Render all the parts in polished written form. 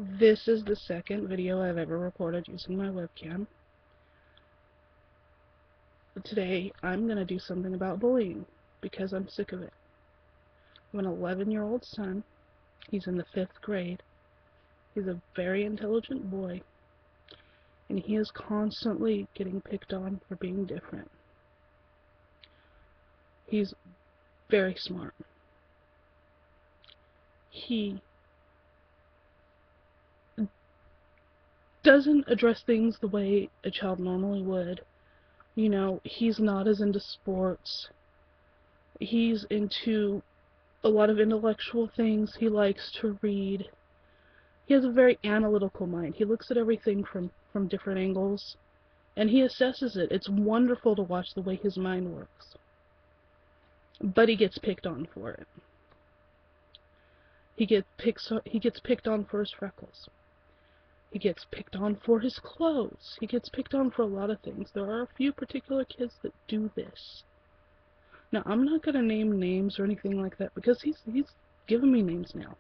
This is the second video I've ever recorded using my webcam. Today, I'm going to do something about bullying, because I'm sick of it. I have an 11-year-old son. He's in the 5th grade. He's a very intelligent boy, and he is constantly getting picked on for being different. He's very smart. He doesn't address things the way a child normally would. You know, he's not as into sports. He's into a lot of intellectual things. He likes to read. He has a very analytical mind. He looks at everything from different angles, and he assesses it. It's wonderful to watch the way his mind works. But he gets picked on for it. He gets picked on for his freckles. He gets picked on for his clothes. He gets picked on for a lot of things. There are a few particular kids that do this. Now, I'm not going to name names or anything like that, because he's given me names now.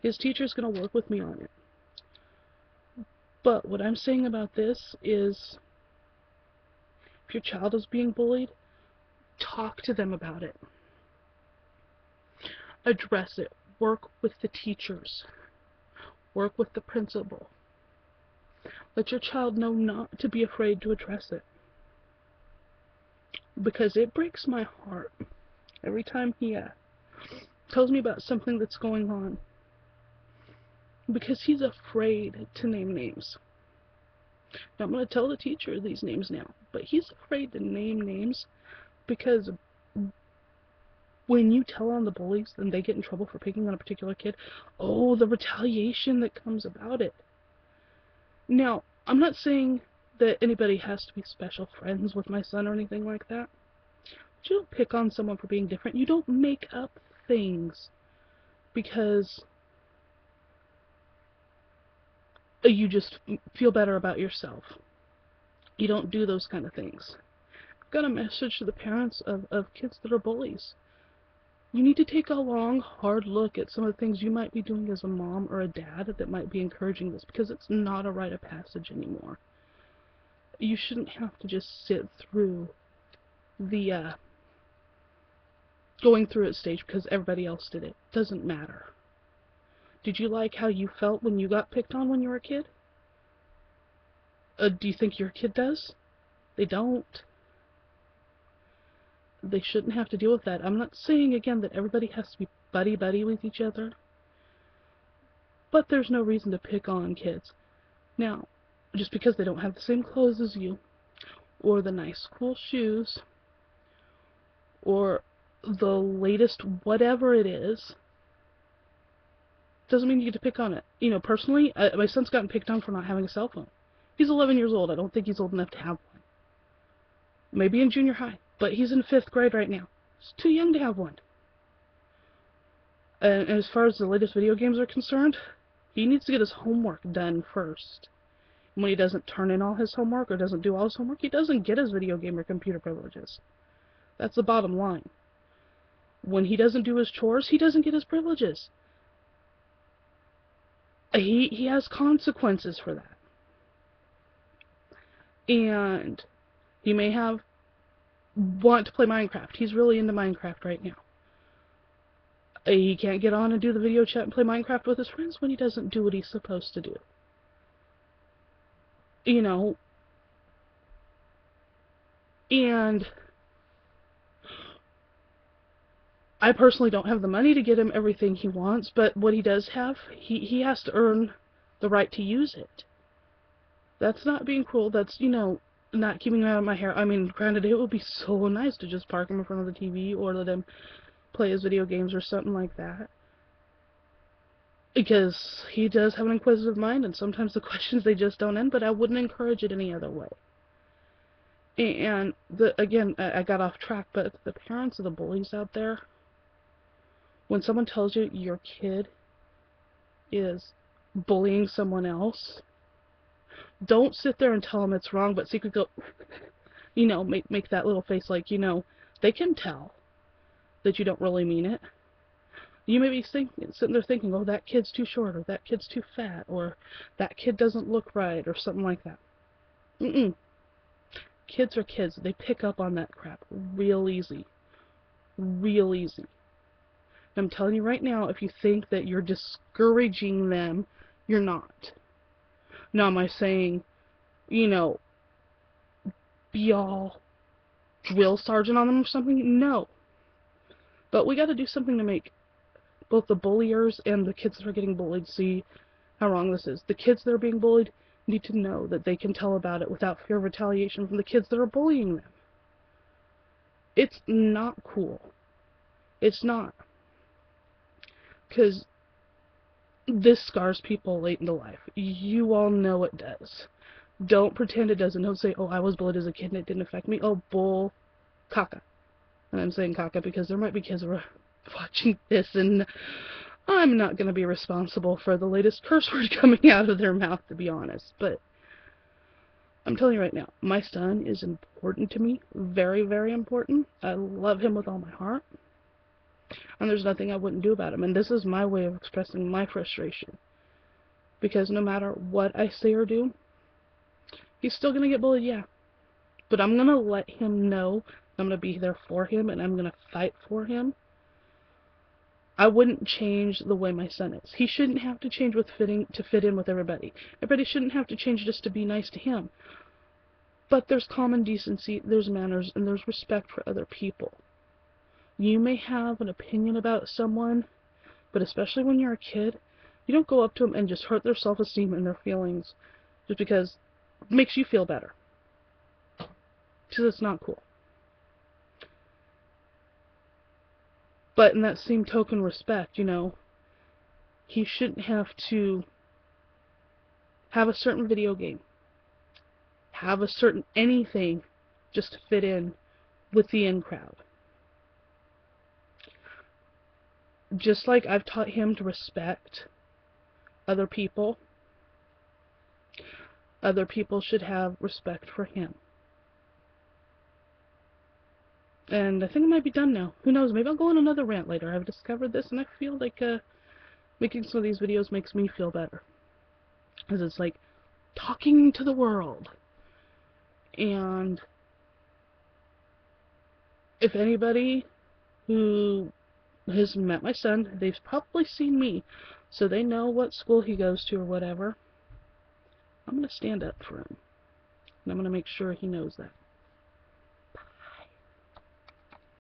His teacher's going to work with me on it. But what I'm saying about this is, if your child is being bullied, talk to them about it. Address it. Work with the teachers. Work with the principal. Let your child know not to be afraid to address it. Because it breaks my heart every time he tells me about something that's going on. Because he's afraid to name names. Now, I'm going to tell the teacher these names now, but he's afraid to name names because when you tell on the bullies and they get in trouble for picking on a particular kid, oh, the retaliation that comes about it. Now, I'm not saying that anybody has to be special friends with my son or anything like that. But you don't pick on someone for being different. You don't make up things because you just feel better about yourself. You don't do those kind of things. I've got a message to the parents of kids that are bullies. You need to take a long, hard look at some of the things you might be doing as a mom or a dad that might be encouraging this, because it's not a rite of passage anymore. You shouldn't have to just sit through the going through it stage because everybody else did it. Doesn't matter. Did you like how you felt when you got picked on when you were a kid? Do you think your kid does? They don't. They shouldn't have to deal with that. I'm not saying, again, that everybody has to be buddy-buddy with each other. But there's no reason to pick on kids. Now, just because they don't have the same clothes as you, or the nice, cool shoes, or the latest whatever it is, doesn't mean you get to pick on it. You know, personally, my son's gotten picked on for not having a cell phone. He's 11 years old. I don't think he's old enough to have one. Maybe in junior high, but he's in 5th grade right now. He's too young to have one. And as far as the latest video games are concerned, he needs to get his homework done first. And when he doesn't turn in all his homework or doesn't do all his homework, he doesn't get his video game or computer privileges. That's the bottom line. When he doesn't do his chores, he doesn't get his privileges. He has consequences for that. And he may want to play Minecraft. He's really into Minecraft right now. He can't get on and do the video chat and play Minecraft with his friends when he doesn't do what he's supposed to do. You know, and I personally don't have the money to get him everything he wants, but what he does have, he has to earn the right to use it. That's not being cruel. That's, you know, not keeping him out of my hair. I mean, granted, it would be so nice to just park him in front of the TV or let him play his video games or something like that. Because he does have an inquisitive mind, and sometimes the questions, they just don't end, but I wouldn't encourage it any other way. And, again, I got off track, but the parents of the bullies out there, when someone tells you your kid is bullying someone else, don't sit there and tell them it's wrong, but secretly go, you know, make that little face like, you know, they can tell that you don't really mean it. You may be sitting there thinking, oh, that kid's too short, or that kid's too fat, or that kid doesn't look right, or something like that. Mm-mm. Kids are kids. They pick up on that crap real easy. Real easy. I'm telling you right now, if you think that you're discouraging them, you're not. Now, am I saying, you know, be all drill sergeant on them or something? No. But we got to do something to make both the bulliers and the kids that are getting bullied see how wrong this is. The kids that are being bullied need to know that they can tell about it without fear of retaliation from the kids that are bullying them. It's not cool. It's not. Because this scars people late into life. You all know it does. Don't pretend it doesn't. Don't say, oh, I was bullied as a kid and it didn't affect me. Oh, bull caca. And I'm saying caca because there might be kids who are watching this, and I'm not going to be responsible for the latest curse word coming out of their mouth, to be honest. But I'm telling you right now, my son is important to me. Very, very important. I love him with all my heart. And there's nothing I wouldn't do about him. And this is my way of expressing my frustration. Because no matter what I say or do, he's still going to get bullied, yeah. But I'm going to let him know I'm going to be there for him, and I'm going to fight for him. I wouldn't change the way my son is. He shouldn't have to change to fit in with everybody. Everybody shouldn't have to change just to be nice to him. But there's common decency, there's manners, and there's respect for other people. You may have an opinion about someone, but especially when you're a kid, you don't go up to them and just hurt their self-esteem and their feelings just because it makes you feel better. Because it's not cool. But in that same token respect, you know, he shouldn't have to have a certain video game, have a certain anything just to fit in with the in crowd. Just like I've taught him to respect other people should have respect for him. And I think I might be done now. Who knows? Maybe I'll go on another rant later. I've discovered this, and I feel like making some of these videos makes me feel better. Because it's like talking to the world. And if anybody who has met my son, they've probably seen me. So they know what school he goes to or whatever. I'm going to stand up for him. And I'm going to make sure he knows that.